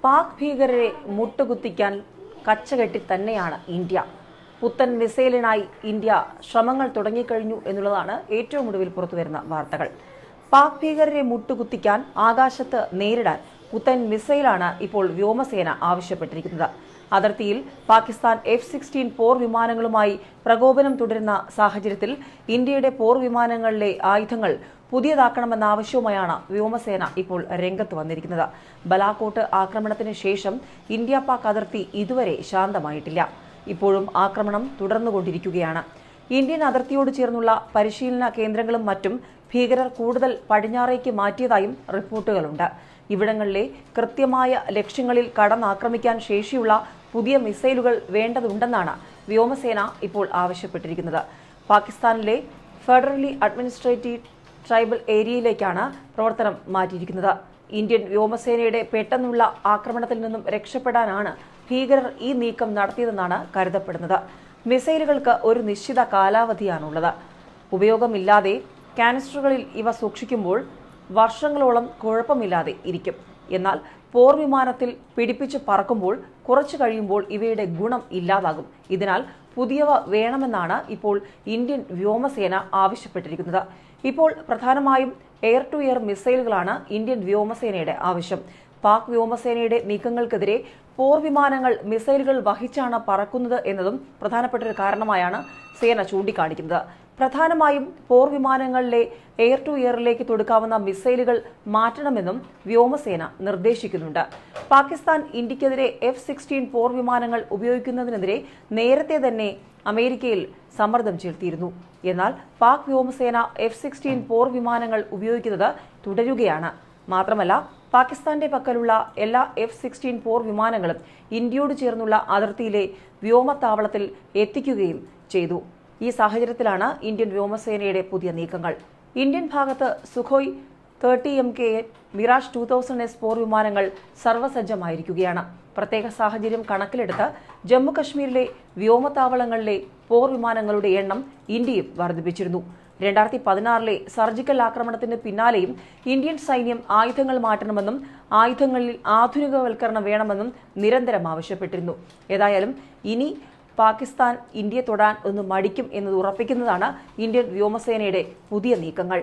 പാക് ഭീകരരെ മുട്ടുകുത്തിക്കാൻ കച്ചകെട്ടി തന്നെയാണ് ഇന്ത്യ. പുത്തൻ മിസൈലിനായി ഇന്ത്യ ശ്രമങ്ങൾ തുടങ്ങിക്കഴിഞ്ഞു എന്നുള്ളതാണ് ഏറ്റവും ഒടുവിൽ പുറത്തുവരുന്ന വാർത്തകൾ. പാക് ഭീകരരെ മുട്ടുകുത്തിക്കാൻ ആകാശത്ത് നേരിടാൻ പുത്തൻ മിസൈലാണ് ഇപ്പോൾ വ്യോമസേന ആവശ്യപ്പെട്ടിരിക്കുന്നത്. അതിർത്തിയിൽ പാകിസ്ഥാൻ F-16 പോർ വിമാനങ്ങളുമായി പ്രകോപനം തുടരുന്ന സാഹചര്യത്തിൽ ഇന്ത്യയുടെ പോർ വിമാനങ്ങളിലെ ആയുധങ്ങൾ പുതിയതാക്കണമെന്ന ആവശ്യവുമായാണ് വ്യോമസേന ഇപ്പോൾ രംഗത്ത് വന്നിരിക്കുന്നത്. ബലാക്കോട്ട് ആക്രമണത്തിന് ശേഷം ഇന്ത്യ പാക് അതിർത്തി ഇതുവരെ ശാന്തമായിട്ടില്ല. ഇപ്പോഴും ആക്രമണം തുടർന്നുകൊണ്ടിരിക്കുകയാണ്. ഇന്ത്യൻ അതിർത്തിയോട് ചേർന്നുള്ള പരിശീലന കേന്ദ്രങ്ങളും മറ്റും ഭീകരർ കൂടുതൽ പടിഞ്ഞാറേക്ക് മാറ്റിയതായും റിപ്പോർട്ടുകളുണ്ട്. ഇവിടങ്ങളിലെ കൃത്യമായ ലക്ഷ്യങ്ങളിൽ കടന്നാക്രമിക്കാൻ ശേഷിയുള്ള പുതിയ മിസൈലുകൾ വേണ്ടതുണ്ടെന്നാണ് വ്യോമസേന ഇപ്പോൾ ആവശ്യപ്പെട്ടിരിക്കുന്നത്. പാകിസ്ഥാനിലെ ഫെഡറലി അഡ്മിനിസ്ട്രേറ്റീവ് ട്രൈബൽ ഏരിയയിലേക്കാണ് പ്രവർത്തനം മാറ്റിയിരിക്കുന്നത്. ഇന്ത്യൻ വ്യോമസേനയുടെ പെട്ടെന്നുള്ള ആക്രമണത്തിൽ നിന്നും രക്ഷപ്പെടാനാണ് ഭീകരർ ഈ നീക്കം നടത്തിയതെന്നാണ് കരുതപ്പെടുന്നത്. മിസൈലുകൾക്ക് ഒരു നിശ്ചിത കാലാവധിയാണുള്ളത്. ഉപയോഗമില്ലാതെ കാനിസ്റ്ററുകളിൽ ഇവ സൂക്ഷിക്കുമ്പോൾ വർഷങ്ങളോളം കുഴപ്പമില്ലാതെ ഇരിക്കും. എന്നാൽ പോർ വിമാനത്തിൽ പിടിപ്പിച്ച് പറക്കുമ്പോൾ കുറച്ചു കഴിയുമ്പോൾ ഇവയുടെ ഗുണം ഇല്ലാതാകും. ഇതിനാൽ പുതിയവ വേണമെന്നാണ് ഇപ്പോൾ ഇന്ത്യൻ വ്യോമസേന ആവശ്യപ്പെട്ടിരിക്കുന്നത്. ഇപ്പോൾ പ്രധാനമായും എയർ ടു എയർ മിസൈലുകളാണ് ഇന്ത്യൻ വ്യോമസേനയുടെ ആവശ്യം. പാക് വ്യോമസേനയുടെ നീക്കങ്ങൾക്കെതിരെ പോർ വിമാനങ്ങൾ മിസൈലുകൾ വഹിച്ചാണ് പറക്കുന്നത് എന്നതും പ്രധാനപ്പെട്ട ഒരു കാരണമായാണ് സേന ചൂണ്ടിക്കാണിക്കുന്നത്. പ്രധാനമായും പോർ വിമാനങ്ങളിലെ എയർ ടു എയറിലേക്ക് തൊടുക്കാവുന്ന മിസൈലുകൾ മാറ്റണമെന്നും വ്യോമസേന നിർദ്ദേശിക്കുന്നുണ്ട്. പാകിസ്ഥാൻ ഇന്ത്യക്കെതിരെ F-16 പോർ വിമാനങ്ങൾ ഉപയോഗിക്കുന്നതിനെതിരെ നേരത്തെ തന്നെ അമേരിക്കയിൽ സമ്മർദ്ദം ചെലുത്തിയിരുന്നു. എന്നാൽ പാക് വ്യോമസേന F-16 പോർ വിമാനങ്ങൾ ഉപയോഗിക്കുന്നത് തുടരുകയാണ്. മാത്രമല്ല, പാകിസ്ഥാന്റെ പക്കലുള്ള എല്ലാ F-16 പോർ വിമാനങ്ങളും ഇന്ത്യയോട് ചേർന്നുള്ള അതിർത്തിയിലെ വ്യോമത്താവളത്തിൽ എത്തിക്കുകയും ചെയ്തു. ഈ സാഹചര്യത്തിലാണ് ഇന്ത്യൻ വ്യോമസേനയുടെ പുതിയ നീക്കങ്ങൾ. ഇന്ത്യൻ ഭാഗത്ത് സുഖോയ് 30 MK മിറാഷ് 2000S പോർ വിമാനങ്ങൾ സർവ്വസജ്ജമായിരിക്കുകയാണ്. പ്രത്യേക സാഹചര്യം കണക്കിലെടുത്ത് ജമ്മു കശ്മീരിലെ വ്യോമത്താവളങ്ങളിലെ പോർ വിമാനങ്ങളുടെ എണ്ണം ഇന്ത്യയും വർദ്ധിപ്പിച്ചിരുന്നു. 2016 സർജിക്കൽ ആക്രമണത്തിന് പിന്നാലെയും ഇന്ത്യൻ സൈന്യം ആയുധങ്ങൾ മാറ്റണമെന്നും ആയുധങ്ങളിൽ ആധുനികവൽക്കരണം വേണമെന്നും നിരന്തരം ആവശ്യപ്പെട്ടിരുന്നു. ഏതായാലും ഇനി പാകിസ്ഥാൻ ഇന്ത്യയെ തൊടാൻ ഒന്ന് മടിക്കും എന്നത് ഉറപ്പിക്കുന്നതാണ് ഇന്ത്യൻ വ്യോമസേനയുടെ പുതിയ നീക്കങ്ങൾ.